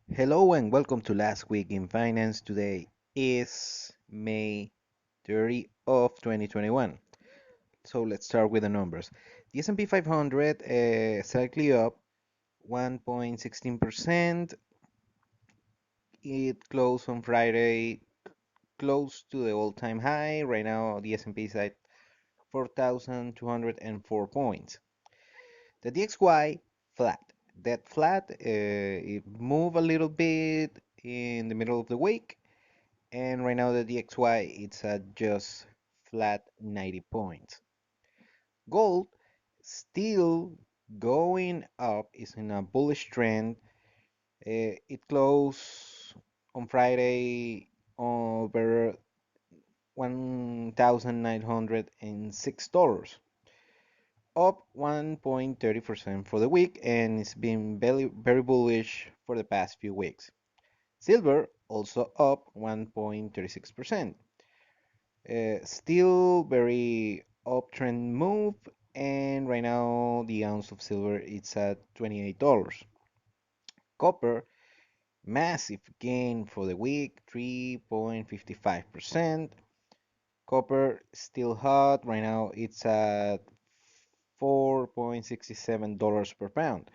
Hello and welcome to Last Week in Finance. Today is May 30 of 2021. So let's start with the numbers. The S&P 500 slightly up 1.16%. It closed on Friday close to the all-time high. Right now the S&P is at 4,204 points. The DXY flat. That flat, it moved a little bit in the middle of the week. And right now the DXY it's at just flat 90 points. Gold still going up, is in a bullish trend. It closed on Friday over $1,906, up 1.30% for the week, and it's been very bullish for the past few weeks. Silver also up 1.36%. Still very uptrend move, and right now the ounce of silver it's at $28. Copper, massive gain for the week, 3.55%. Copper still hot. Right now it's at $4.67 per pound.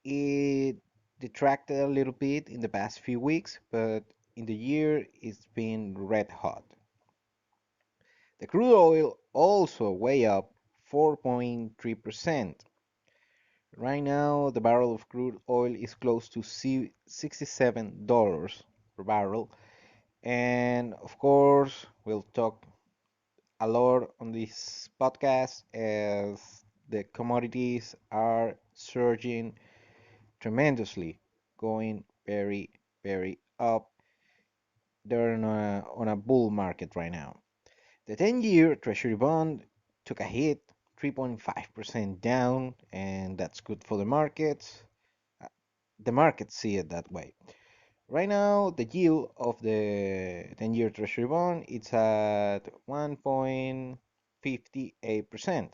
It detracted a little bit in the past few weeks, but in the year it's been red hot. The crude oil also way up 4.3%. Right now, the barrel of crude oil is close to $67 per barrel. And of course, we'll talk a lot on this podcast as the commodities are surging tremendously, going very up. They're on a bull market right now. The 10-year Treasury bond took a hit, 3.5% down, and that's good for the markets. Uh, The markets see it that way. Right now, the yield of the 10-year Treasury bond it's at 1.58%.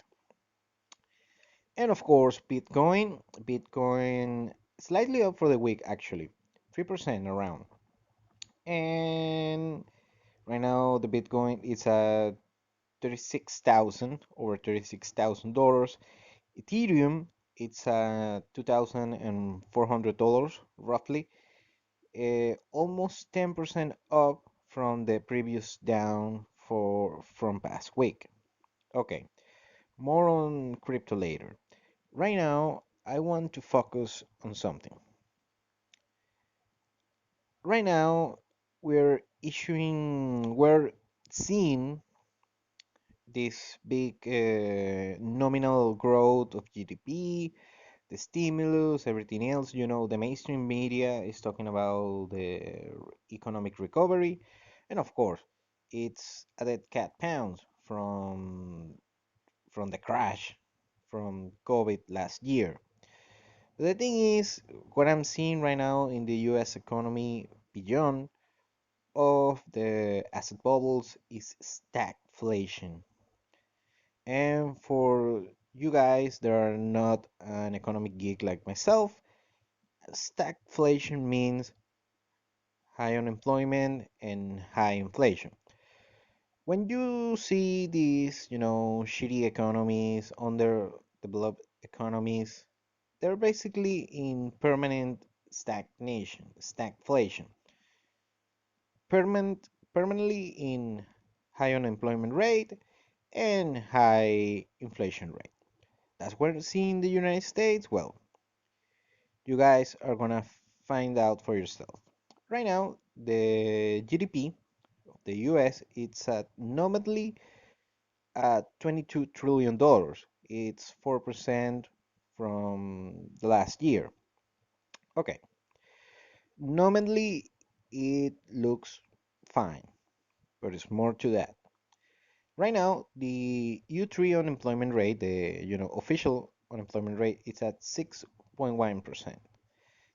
And of course, Bitcoin slightly up for the week actually, 3% around. And right now the Bitcoin is at 36,000 over $36,000. Ethereum it's $2,400 roughly, almost 10% up from the previous down from past week. Okay, more on crypto later. Right now, I want to focus on something. Right now, we're seeing this big nominal growth of GDP, the stimulus, everything else. The mainstream media is talking about the economic recovery, and of course, it's a dead cat pounds from the crash from COVID last year. The thing is, what I'm seeing right now in the U.S. economy beyond of the asset bubbles is stagflation. And for you guys that are not an economic geek like myself, stagflation means high unemployment and high inflation. When you see these, shitty economies, underdeveloped economies, they're basically in permanent stagnation, stagflation, permanently in high unemployment rate and high inflation rate. That's what we see in the United States. Well, you guys are gonna find out for yourself. Right now, the GDP of the US it's at nominally at $22 trillion. It's 4% from the last year. Okay, nominally it looks fine, but it's more to that. Right now, the U3 unemployment rate, the official unemployment rate, is at 6.1%.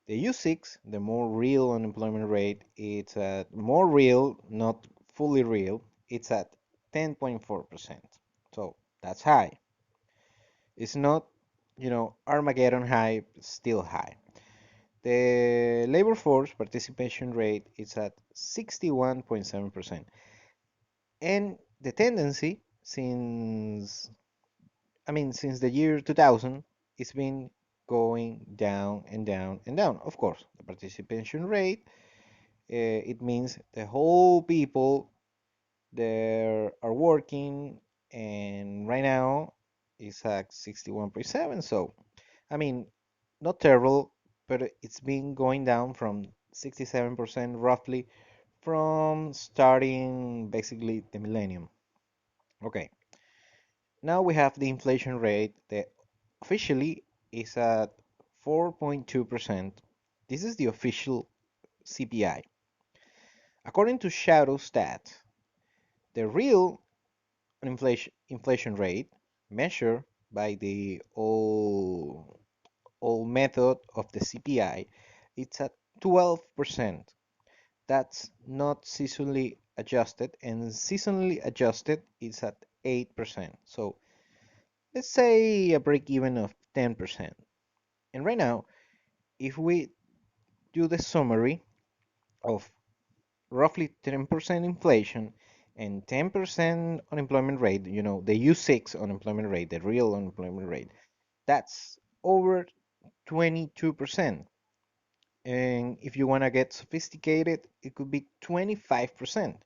The U6, the more real unemployment rate, it's at more real, not fully real, it's at 10.4%. So that's high. It's not, Armageddon high, still high. The labor force participation rate is at 61.7%. And the tendency since the year 2000, it's been going down and down and down. Of course, the participation rate, it means the whole people there are working, and right now it's at 61.7. So, I mean, not terrible, but it's been going down from 67% roughly from starting basically the millennium. Okay, now we have the inflation rate that officially is at 4.2%. This is the official CPI. According to Shadowstat, the real inflation rate measured by the old method of the CPI, it's at 12%. That's not seasonally adjusted, and seasonally adjusted is at 8%. So let's say a break even of 10%. And right now, if we do the summary of roughly 10% inflation and 10% unemployment rate, the U6 unemployment rate, the real unemployment rate, that's over 22%. And if you want to get sophisticated, it could be 25%.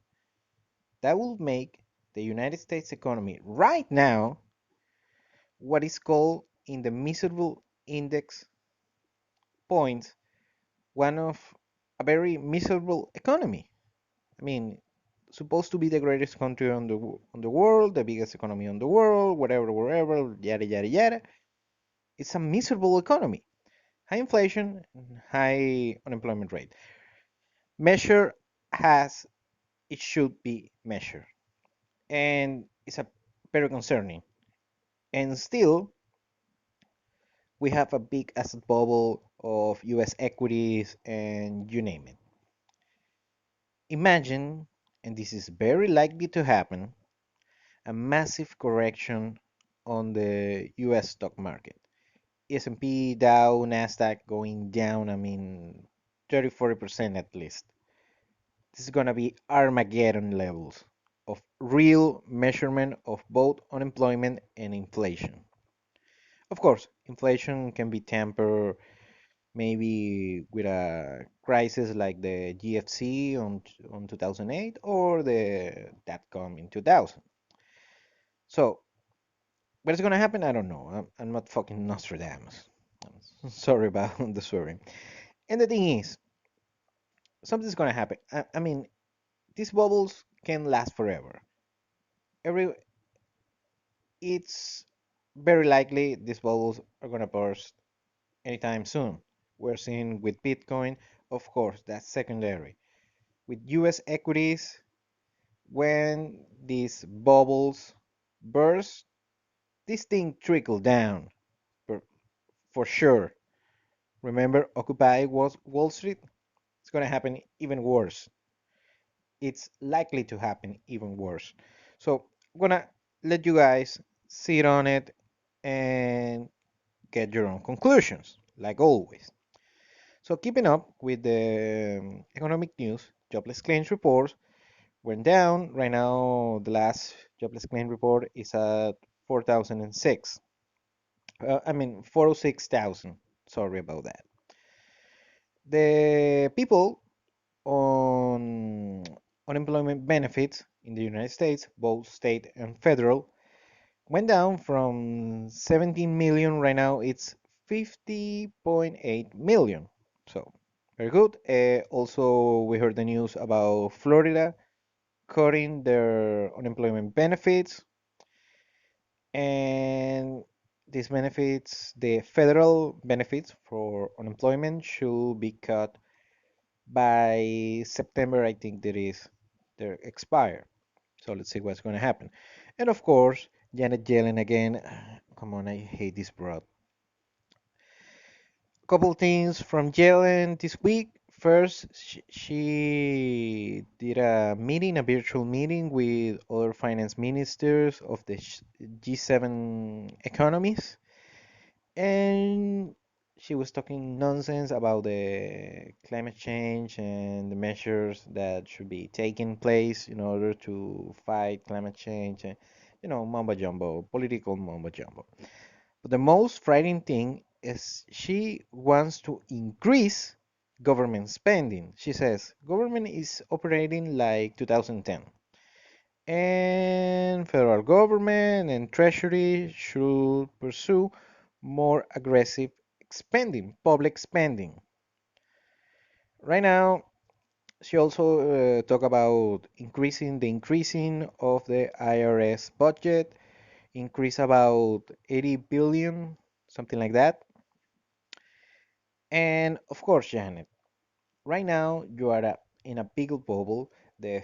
That will make the United States economy right now what is called in the miserable index points one of a very miserable economy. I mean, supposed to be the greatest country on the world, the biggest economy on the world, whatever, wherever, yada yada yada. It's a miserable economy. High inflation, high unemployment rate. Measure as it should be measured, and it's a very concerning. And still, we have a big asset bubble of U.S. equities, and you name it. Imagine, and this is very likely to happen, a massive correction on the US stock market. S&P, Dow, Nasdaq going down, 30, 40% at least. This is going to be Armageddon levels of real measurement of both unemployment and inflation. Of course, inflation can be tempered maybe with a crisis like the GFC on 2008 or the dot-com in 2000. So what's gonna happen? I don't know. I'm not fucking Nostradamus. Sorry about the swearing. And the thing is, something's gonna happen. These bubbles can last forever. Every It's very likely these bubbles are gonna burst anytime soon. We're seeing with Bitcoin, of course, that's secondary. With U.S. equities, when these bubbles burst, this thing trickle down for, for sure. Remember, Occupy Wall Street? It's going to happen even worse. It's likely to happen even worse. So I'm going to let you guys sit on it and get your own conclusions, like always. So keeping up with the economic news, jobless claims reports went down. Right now, the last jobless claim report is at 4,006. 406,000. Sorry about that. The people on unemployment benefits in the United States, both state and federal, went down from 17 million. Right now, it's 50.8 million. So, very good. Also, we heard the news about Florida cutting their unemployment benefits, and these benefits, the federal benefits for unemployment, should be cut by September. I think that is their expire. So let's see what's going to happen. And of course, Janet Yellen again. Come on, I hate this broad. Couple things from Yellen this week. First, she did a meeting, a virtual meeting with other finance ministers of the G7 economies, and she was talking nonsense about the climate change and the measures that should be taking place in order to fight climate change and, mumbo jumbo, political mumbo jumbo. But the most frightening thing is she wants to increase government spending. She says government is operating like 2010, and federal government and treasury should pursue more aggressive spending, public spending. Right now, she also talk about increasing of the IRS budget, increase about 80 billion, something like that. And of course, Janet, right now you are in a big bubble. The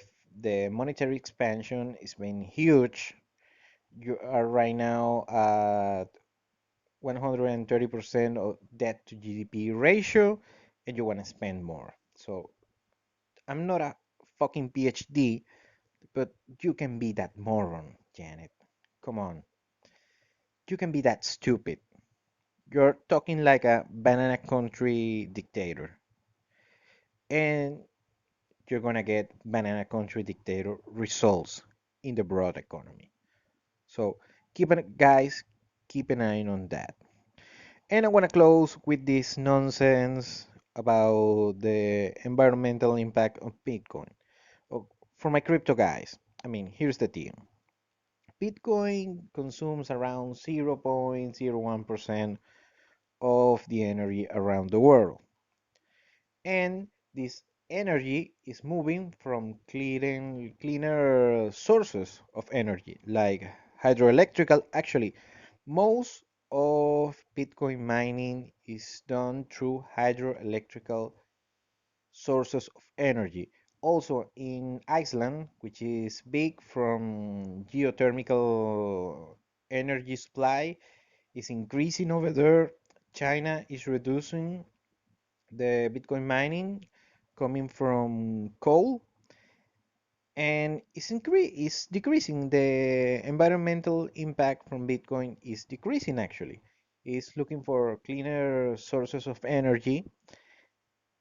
monetary expansion is being huge. You are right now at 130% of debt to GDP ratio, and you want to spend more. So I'm not a fucking PhD, but you can be that moron, Janet. Come on. You can be that stupid. You're talking like a banana country dictator. And you're gonna get banana country dictator results in the broad economy. So guys, keep an eye on that. And I want to close with this nonsense about the environmental impact of Bitcoin. Oh, for my crypto guys, I mean, here's the deal. Bitcoin consumes around 0.01% of the energy around the world. And this energy is moving from cleaner sources of energy, like hydroelectrical. Actually, most of Bitcoin mining is done through hydroelectrical sources of energy. Also in Iceland, which is big from geothermal energy supply, is increasing over there. China is reducing the Bitcoin mining coming from coal, and is decreasing. The environmental impact from Bitcoin is decreasing actually. It's looking for cleaner sources of energy,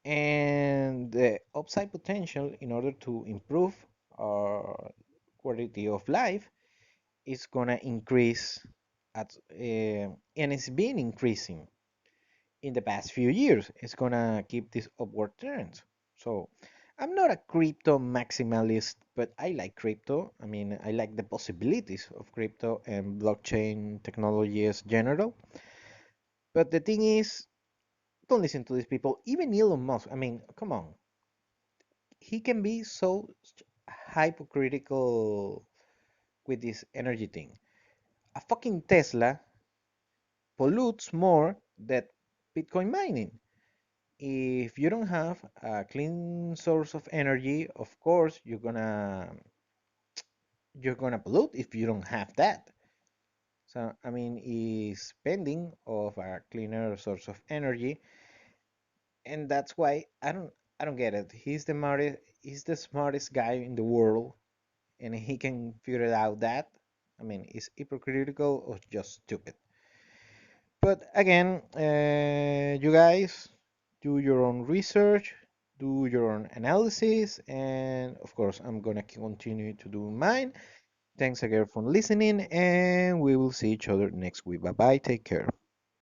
and the upside potential in order to improve our quality of life is gonna increase and it's been increasing in the past few years. It's gonna keep this upward trend. So I'm not a crypto maximalist, but I like crypto. I mean, I like the possibilities of crypto and blockchain technology as general. But the thing is, don't listen to these people. Even Elon Musk, I mean, come on. He can be so hypocritical with this energy thing. A fucking Tesla pollutes more than Bitcoin mining. If you don't have a clean source of energy, of course you're gonna pollute if you don't have that. So I mean, is spending of a cleaner source of energy, and that's why I don't get it. He's the smartest guy in the world, and he can figure out that. I mean, is hypocritical or just stupid? But again, you guys do your own research, do your own analysis, and of course, I'm gonna continue to do mine. Thanks again for listening, and we will see each other next week. Bye bye. Take care.